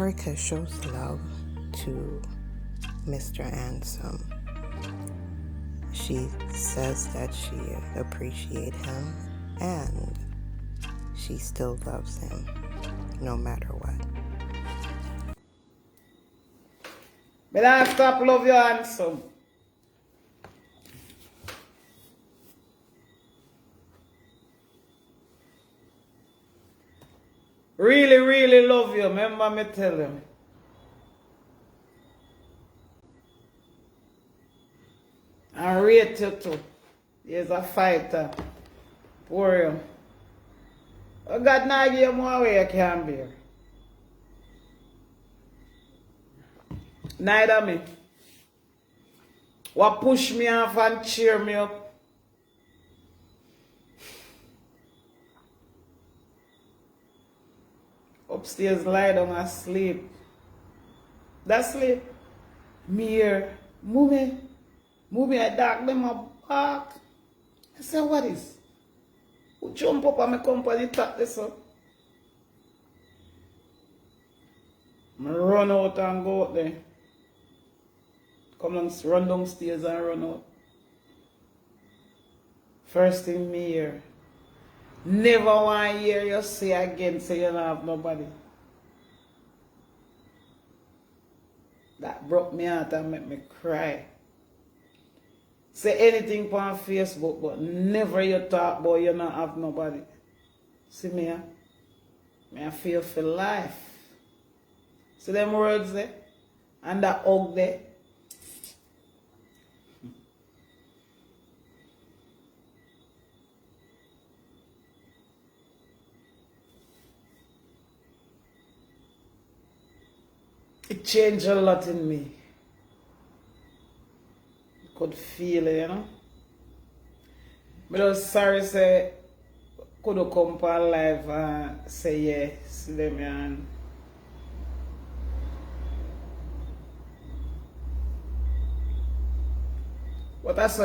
Erica shows love to Mr. Ansem. She says that she appreciates him and she still loves him no matter what. But I stop love you, Ansem. Really, really love you. Remember me tell him. And rate you too. He's a fighter. Poor you. Oh, God now give you more way you can bear. Neither me. What push me off and cheer me up. Upstairs lie down and sleep. That sleep. Me here. Move me a dark them my back. I say, what is? Who jump up on my company tap this up? I run out and go out there. Come on, run downstairs and run out. First thing me hear. Never want to hear you say again, say you don't have nobody. That broke me heart and make me cry. Say anything on Facebook, but never you talk about you don't have nobody. See me, huh? Me I feel for life. See them words there? And that hug there? It changed a lot in me. I could feel it, you know. But I was sorry say could have come for live and say yes to them and what I saw